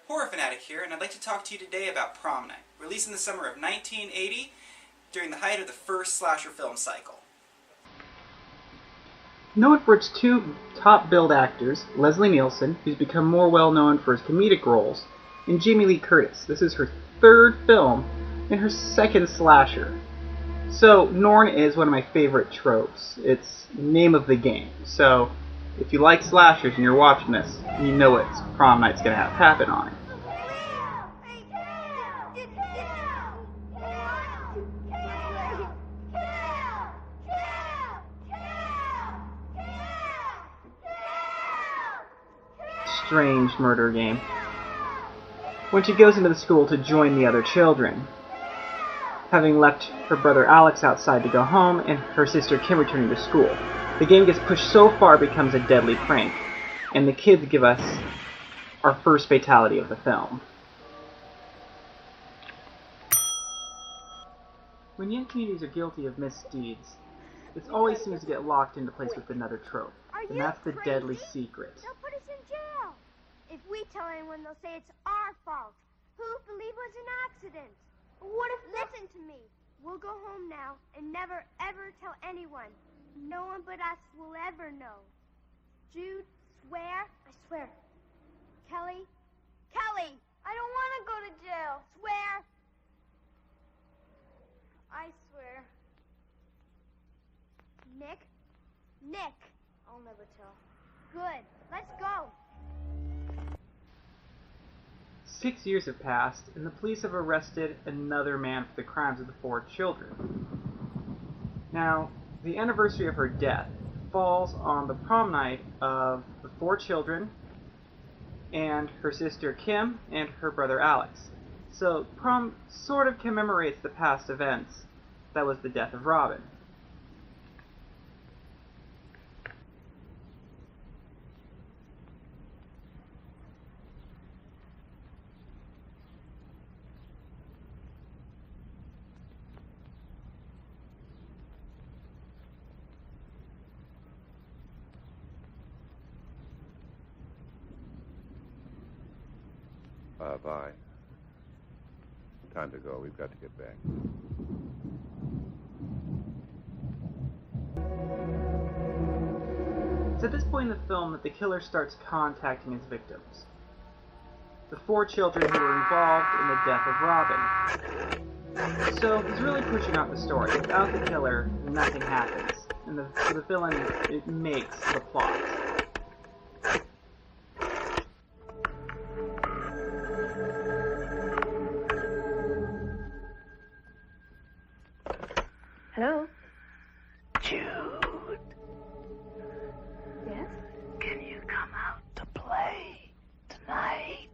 Horror Fanatic here, and I'd like to talk to you today about Prom Night, released in the summer of 1980 during the height of the first slasher film cycle. Known for its two top-billed actors, Leslie Nielsen, who's become more well-known for his comedic roles, and Jamie Lee Curtis. This is her third film and her second slasher. So, Norn is one of my favorite tropes. It's name of the game. So, if you like slashers and you're watching this, you know it's Prom Night's gonna have happen on it. Strange murder game. When she goes into the school to join the other children, having left her brother Alex outside to go home and her sister Kim returning to school. The game gets pushed so far it becomes a deadly prank, and the kids give us our first fatality of the film. When young communities are guilty of misdeeds, this always seems to get locked into place with another trope, and that's the deadly secret. They'll put us in jail. If we tell anyone, they'll say it's our fault. Who'll believe it was an accident? What if... Listen to me. We'll go home now and never, ever tell anyone. No one but us will ever know. Jude, swear? I swear. Kelly? Kelly! I don't want to go to jail. Swear? I swear. Nick? Nick! I'll never tell. Good. Let's go. 6 years have passed, and the police have arrested another man for the crimes of the 4 children. Now, the anniversary of her death falls on the prom night of the 4 children and her sister Kim and her brother Alex. So prom sort of commemorates the past events. That was the death of Robin. Bye. Time to go. We've got to get back. It's at this point in the film that the killer starts contacting his victims. The 4 children who were involved in the death of Robin. So he's really pushing out the story. Without the killer, nothing happens. And the villain, it makes the plot. Hello? Jude, Yes? can you come out to play tonight?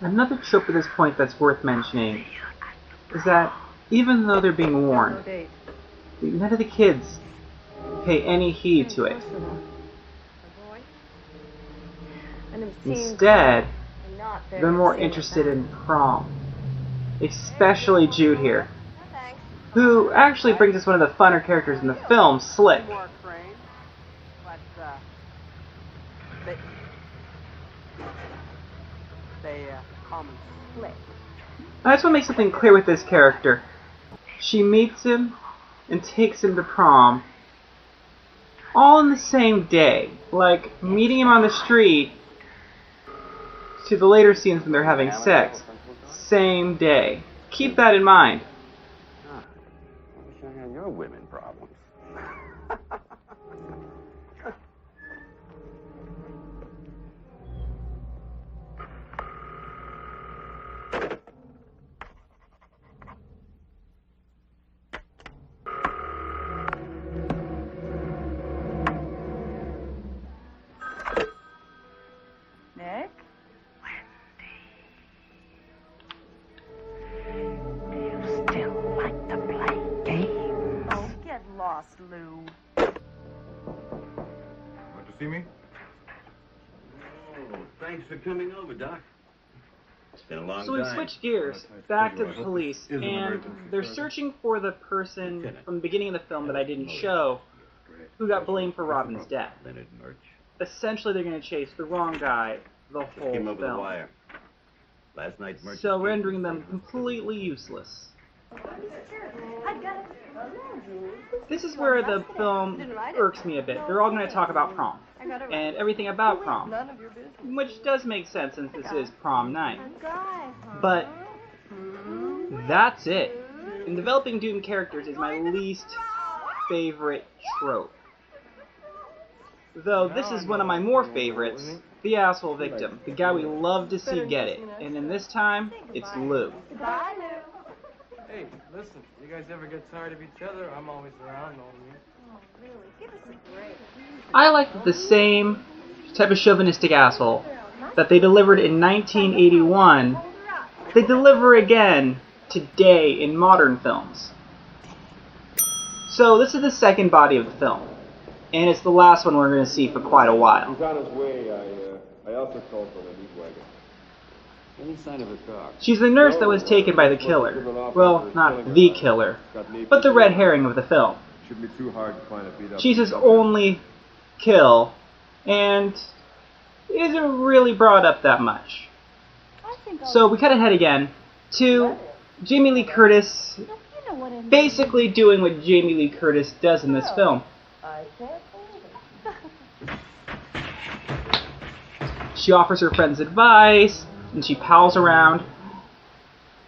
Another trope at this point that's worth mentioning is that even though they're being warned, none of the kids pay any heed to it. Instead, they're more interested in prom. Especially Jude here, who actually brings us one of the funner characters in the film, Slick. They call me Slick. I just want to make something clear with this character. She meets him and takes him to prom all in the same day. Like, meeting him on the street to the later scenes when they're having sex. Same day. Keep that in mind. I wish I had your women problems. Nick? Wendy. Do you still like to play games? Oh, get lost, Lou. Want to see me? Oh, thanks for coming over, Doc. It's been a long So we time. switch gears back to the police, and they're searching for the person from the beginning of the film that I didn't show, who got blamed for Robin's death. Essentially, they're going to chase the wrong guy the Just whole came over the film, wire. Last night's merchant. so rendering them completely useless. This is where the film irks me a bit. They're all going to talk about prom, and everything about prom, which does make sense since this is prom night. But that's it. And developing doomed characters is my least favorite trope. Though this is one of my more favorites, the asshole victim, the guy we love to see get it. And in this time, it's Lou. Hey, listen, you guys ever get tired of each other? I'm always around knowing you. I like that the same type of chauvinistic asshole that they delivered in 1981, they deliver again today in modern films. So this is the second body of the film, and it's the last one we're going to see for quite a while. He's on his way. I also called for the meat wagon. Any sign of a car? She's the nurse that was taken by the killer. Well, not the killer, but the red herring of the film. Shouldn't be too hard to find a beat up. She's his only kill, and isn't really brought up that much. So we cut ahead again to Jamie Lee Curtis basically doing what Jamie Lee Curtis does in this film. She offers her friends advice, and she pals around.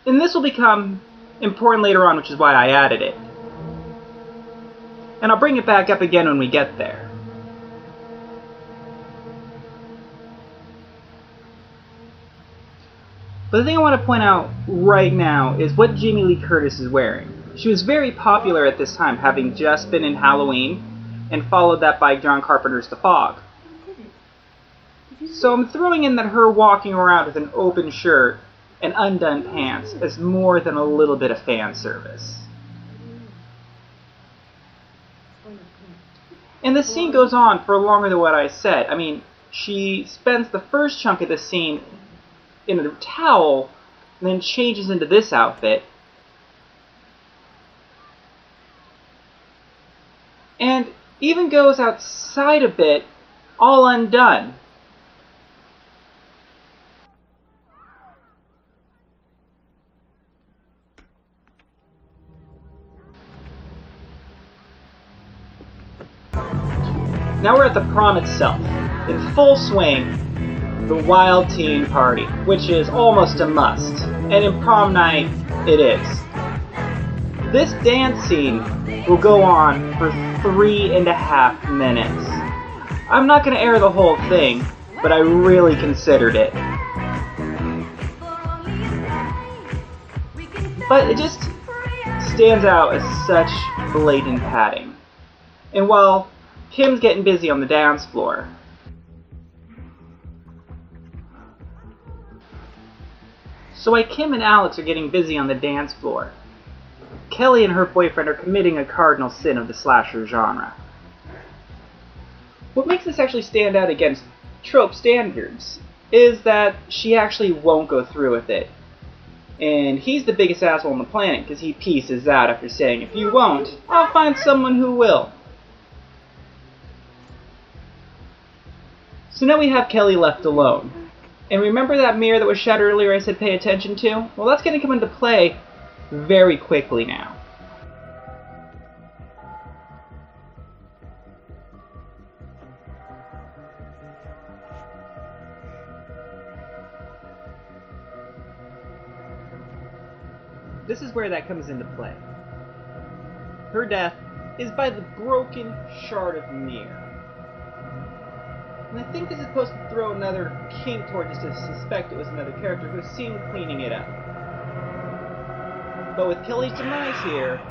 And this will become important later on, which is why I added it. And I'll bring it back up again when we get there. But the thing I want to point out right now is what Jamie Lee Curtis is wearing. She was very popular at this time, having just been in Halloween, and followed that by John Carpenter's The Fog. So I'm throwing in that her walking around with an open shirt and undone pants is more than a little bit of fan service. And the scene goes on for longer than what I said. I mean, she spends the first chunk of the scene in a towel, and then changes into this outfit. And even goes outside a bit, all undone. Now we're at the prom itself, in full swing, the wild teen party, which is almost a must, and in prom night, it is. This dance scene will go on for 3.5 minutes. I'm not going to air the whole thing, but I really considered it. But it just stands out as such blatant padding. And while Kim's getting busy on the dance floor, so while Kim and Alex are getting busy on the dance floor, Kelly and her boyfriend are committing a cardinal sin of the slasher genre. What makes this actually stand out against trope standards is that she actually won't go through with it. And he's the biggest asshole on the planet because he pieces out after saying, "If you won't, I'll find someone who will." So now we have Kelly left alone. And remember that mirror that was shot earlier I said pay attention to? Well, that's going to come into play very quickly now. This is where that comes into play. Her death is by the broken shard of mirror. And I think this is supposed to throw another kink towards us to suspect it was another character who's seen cleaning it up. But with Kelly's demise here,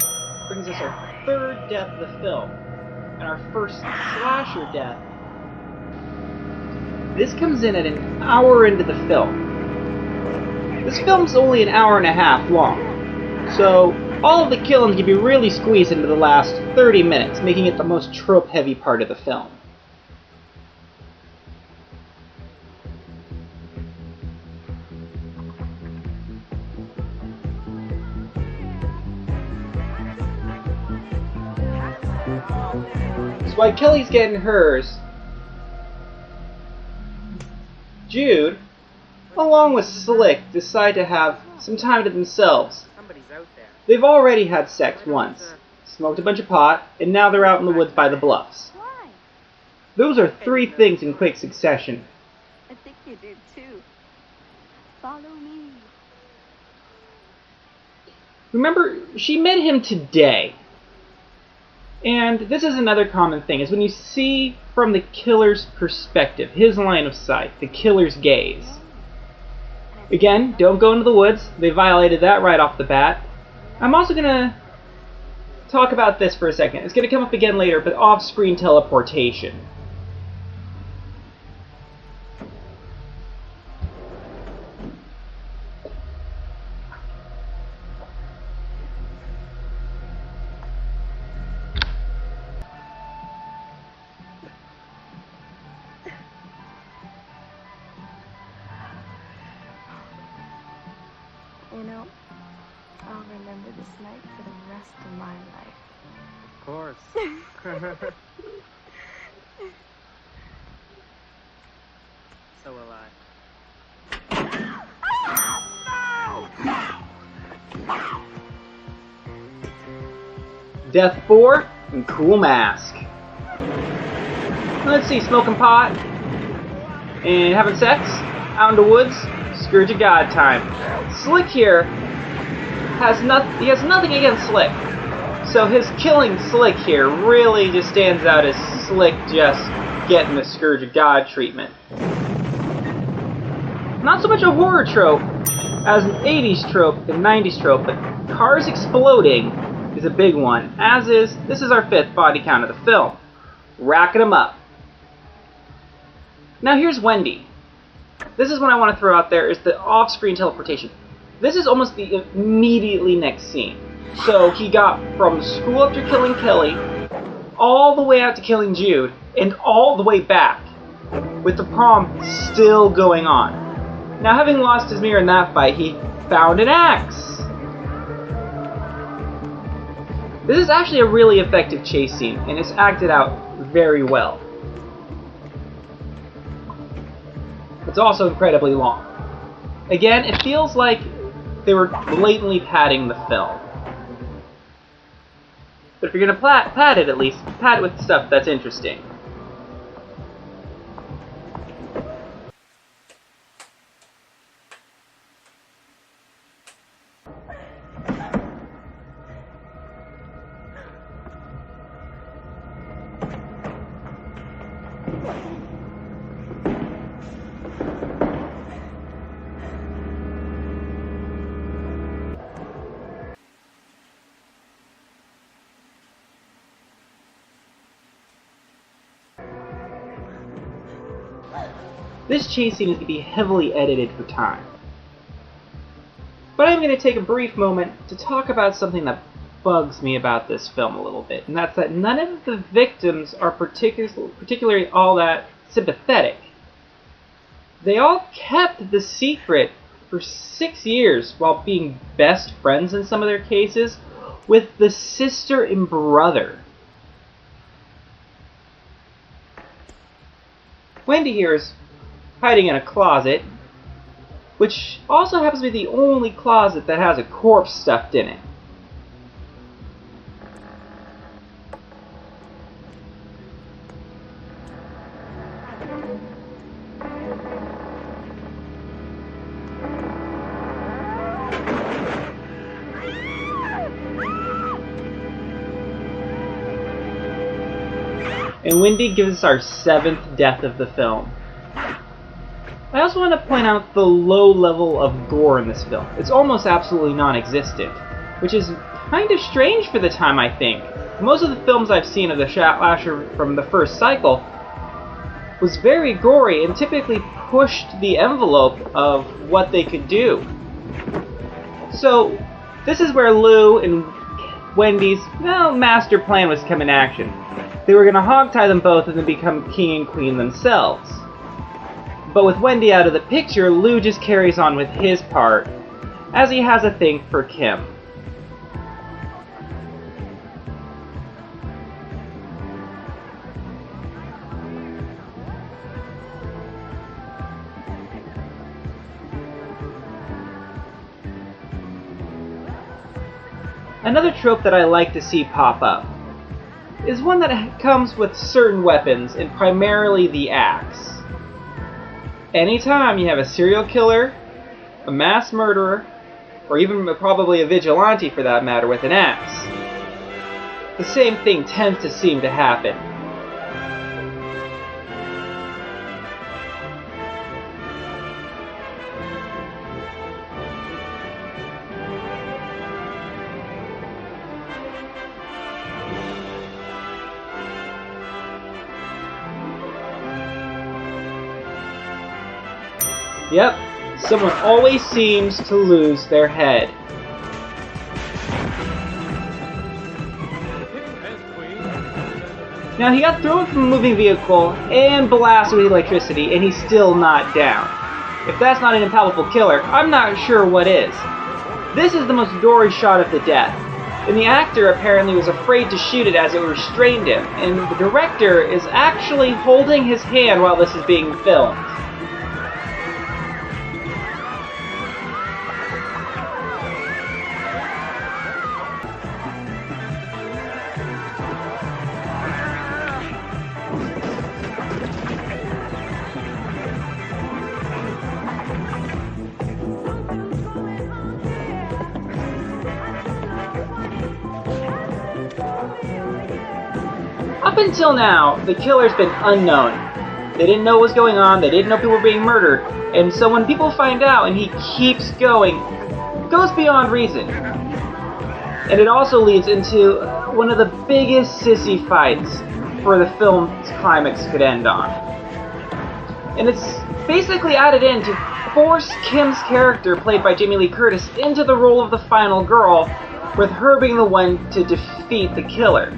brings us our third death of the film, and our first slasher death. This comes in at an hour into the film. This film's only an hour and a half long, so all of the killings can be really squeezed into the last 30 minutes, making it the most trope-heavy part of the film. So while Kelly's getting hers, Jude, along with Slick, decide to have some time to themselves. They've already had sex once, smoked a bunch of pot, and now they're out in the woods by the bluffs. Those are 3 things in quick succession. I think you did too. Follow me. Remember, she met him today. And this is another common thing, is when you see from the killer's perspective, his line of sight, the killer's gaze. Again, don't go into the woods. They violated that right off the bat. I'm also going to talk about this for a second. It's going to come up again later, but off-screen teleportation. You know, I'll remember this night for the rest of my life. Of course. So will I. Death 4 and Cool Mask. Let's see, smoking pot and having sex out in the woods. Scourge of God time. Slick here has nothing against Slick. So his killing Slick here really just stands out as Slick just getting the Scourge of God treatment. Not so much a horror trope as an 80s trope and 90s trope, but cars exploding is a big one, as is, this is our 5th body count of the film. Racking them up. Now here's Wendy. This is what I want to throw out there, is the off-screen teleportation. This is almost the immediately next scene. So he got from school after killing Kelly, all the way out to killing Jude, and all the way back, with the prom still going on. Now, having lost his mirror in that fight, he found an axe. This is actually a really effective chase scene, and it's acted out very well. It's also incredibly long. Again, it feels like they were blatantly padding the film. But if you're going to pad it, at least, pad it with stuff that's interesting. This chase scene is going to be heavily edited for time. But I'm going to take a brief moment to talk about something that bugs me about this film a little bit, and that's that none of the victims are particularly all that sympathetic. They all kept the secret for 6 years while being best friends in some of their cases with the sister and brother. Wendy here is hiding in a closet, which also happens to be the only closet that has a corpse stuffed in it. And Wendy gives us our 7th death of the film. I also want to point out the low level of gore in this film. It's almost absolutely non-existent, which is kind of strange for the time, I think. Most of the films I've seen of the slasher from the first cycle was very gory and typically pushed the envelope of what they could do. So, this is where Lou and Wendy's, master plan was to come in action. They were going to hogtie them both and then become king and queen themselves. But with Wendy out of the picture, Lou just carries on with his part, as he has a thing for Kim. Another trope that I like to see pop up is one that comes with certain weapons, and primarily the axe. Anytime you have a serial killer, a mass murderer, or even probably a vigilante for that matter with an axe, the same thing tends to seem to happen. Yep, someone always seems to lose their head. Now, he got thrown from a moving vehicle and blasted with electricity, and he's still not down. If that's not an impalpable killer, I'm not sure what is. This is the most gory shot of the death, and the actor apparently was afraid to shoot it as it restrained him, and the director is actually holding his hand while this is being filmed. Up until now, the killer's been unknown. They didn't know what was going on, they didn't know people were being murdered, and so when people find out and he keeps going, it goes beyond reason. And it also leads into one of the biggest sissy fights for the film's climax could end on. And it's basically added in to force Kim's character, played by Jamie Lee Curtis, into the role of the final girl, with her being the one to defeat the killer.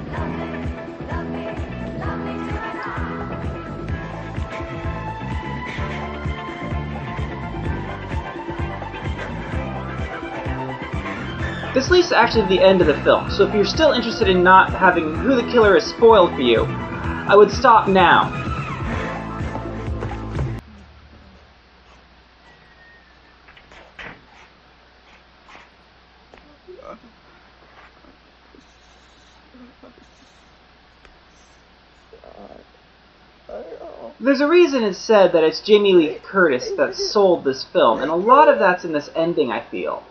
This leads to actually the end of the film, so if you're still interested in not having who the killer is spoiled for you, I would stop now. There's a reason it's said that it's Jamie Lee Curtis that sold this film, and a lot of that's in this ending, I feel.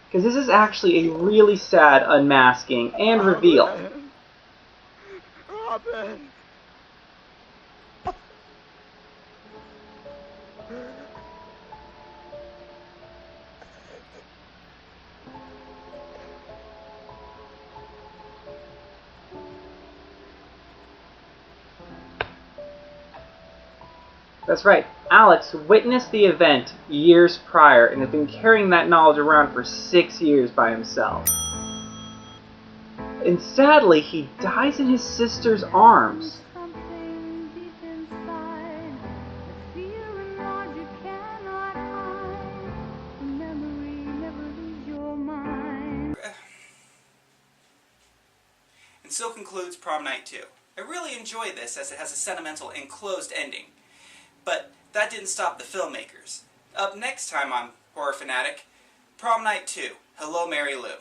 Because this is actually a really sad unmasking and reveal. Robin. That's right, Alex witnessed the event years prior and has been carrying that knowledge around for 6 years by himself. And sadly, he dies in his sister's arms. And so concludes Prom Night 2. I really enjoyed this as it has a sentimental and closed ending. But that didn't stop the filmmakers. Up next time on Horror Fanatic, Prom Night 2, Hello Mary Lou.